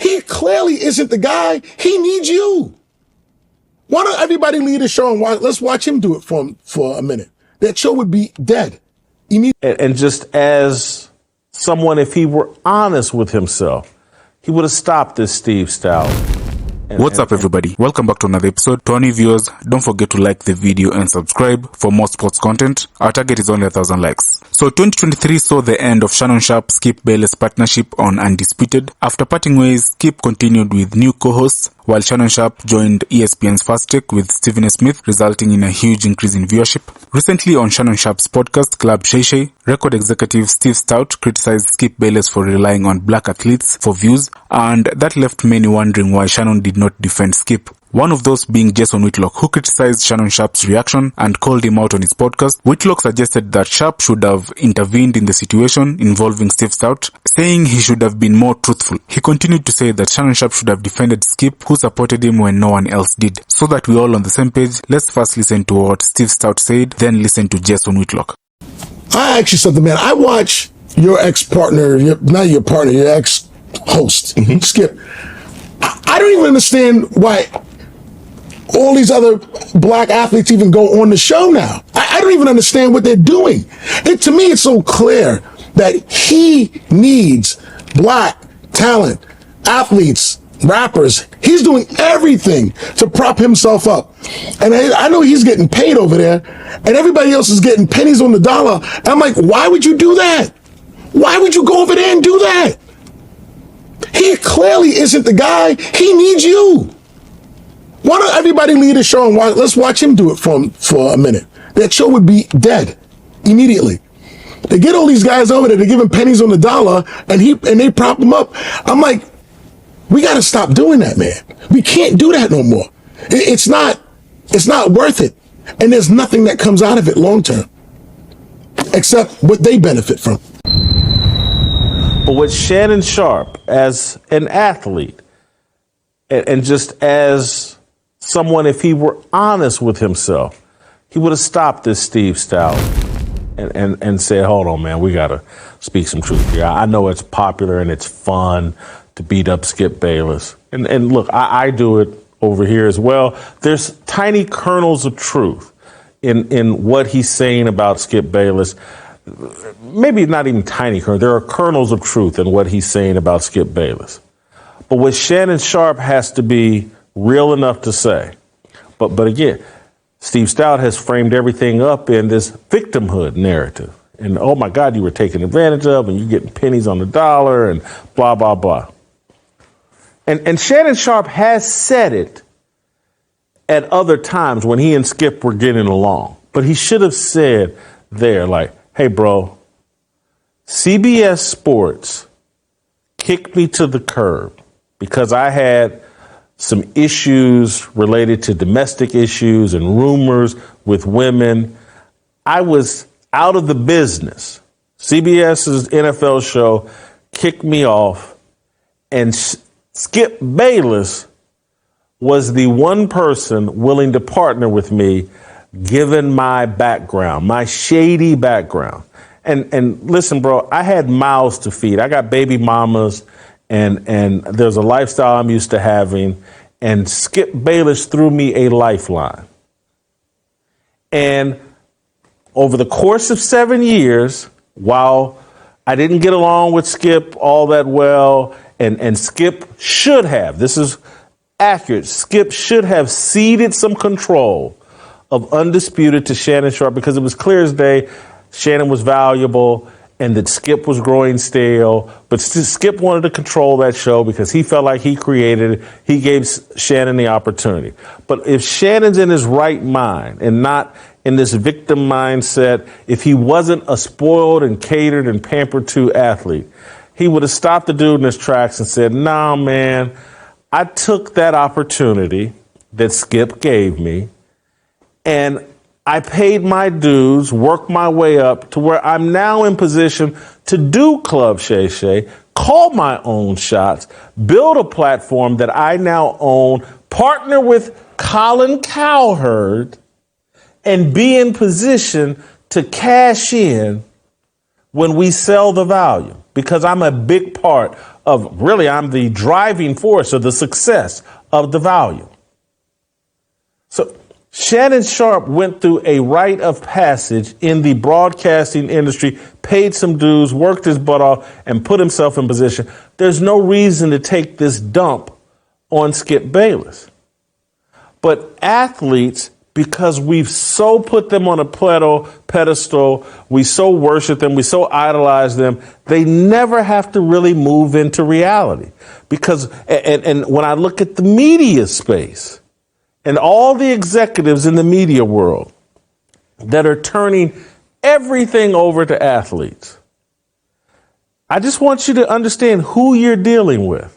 He clearly isn't the guy. He needs you. Why don't everybody leave the show and let's watch him do it for a minute. That show would be dead immediately. And just as someone, if he were honest with himself, he would have stopped this Steve Stoute. What's up, everybody? Welcome back to another episode. To our new viewers, don't forget to like the video and subscribe for more sports content. Our target is only 1,000 likes. So 2023 saw the end of Shannon Sharpe Skip Bayless partnership on Undisputed. After parting ways, Skip continued with new co-hosts, while Shannon Sharpe joined ESPN's Fast Take with Stephen A. Smith, resulting in a huge increase in viewership. Recently on Shannon Sharpe's podcast, Club Shay Shay, record executive Steve Stoute criticized Skip Bayless for relying on black athletes for views, and that left many wondering why Shannon did not defend Skip. One of those being Jason Whitlock, who criticized Shannon Sharpe's reaction and called him out on his podcast. Whitlock suggested that Sharpe should have intervened in the situation involving Steve Stoute, saying he should have been more truthful. He continued to say that Shannon Sharpe should have defended Skip, who supported him when no one else did. So that we're all on the same page, let's first listen to what Steve Stoute said, then listen to Jason Whitlock. I ask you something, man. I watch your ex-partner, not your partner, your ex-host, Skip. I don't even understand why all these other black athletes even go on the show now. I don't even understand what they're doing. To me, it's so clear that he needs black talent, athletes, rappers. He's doing everything to prop himself up. And I know he's getting paid over there, and everybody else is getting pennies on the dollar. And I'm like, why would you do that? Why would you go over there and do that? He clearly isn't the guy. He needs you. Why don't everybody leave the show and let's watch him do it for a minute. That show would be dead immediately. They get all these guys over there, they give him pennies on the dollar, and they prop him up. I'm like, we got to stop doing that, man. We can't do that no more. It's not worth it. And there's nothing that comes out of it long term, except what they benefit from. But with Shannon Sharpe as an athlete, and just as someone, if he were honest with himself, he would have stopped this Steve Stoute and said, hold on, man, we got to speak some truth here. I know it's popular and it's fun to beat up Skip Bayless. And look, I do it over here as well. There's tiny kernels of truth in what he's saying about Skip Bayless. Maybe not even tiny kernels. There are kernels of truth in what he's saying about Skip Bayless. But what Shannon Sharpe has to be real enough to say. But again, Steve Stoute has framed everything up in this victimhood narrative. And, oh, my God, you were taken advantage of, and you're getting pennies on the dollar, and blah, blah, blah. And Shannon Sharpe has said it at other times when he and Skip were getting along. But he should have said there, like, hey, bro, CBS Sports kicked me to the curb because I had some issues related to domestic issues and rumors with women. I was out of the business. CBS's NFL show kicked me off, and Skip Bayless was the one person willing to partner with me, given my background, my shady background. And listen, bro, I had mouths to feed. I got baby mamas, and there's a lifestyle I'm used to having. And Skip Bayless threw me a lifeline. And over the course of 7 years, while I didn't get along with Skip all that well, and Skip should have, this is accurate, Skip should have ceded some control of Undisputed to Shannon Sharpe, because it was clear as day Shannon was valuable and that Skip was growing stale. But Skip wanted to control that show because he felt like he created it. He gave Shannon the opportunity. But if Shannon's in his right mind and not in this victim mindset, if he wasn't a spoiled and catered and pampered to athlete, he would have stopped the dude in his tracks and said, nah, man, I took that opportunity that Skip gave me, and I paid my dues, worked my way up to where I'm now in position to do Club Shay Shay, call my own shots, build a platform that I now own, partner with Colin Cowherd, and be in position to cash in when we sell the volume. because I'm a big part of, really, I'm the driving force of the success of the volume. So Shannon Sharpe went through a rite of passage in the broadcasting industry, paid some dues, worked his butt off, and put himself in position. There's no reason to take this dump on Skip Bayless. But athletes, because we've so put them on a pedestal, we so worship them, we so idolize them, they never have to really move into reality. Because, and when I look at the media space, and all the executives in the media world that are turning everything over to athletes, I just want you to understand who you're dealing with.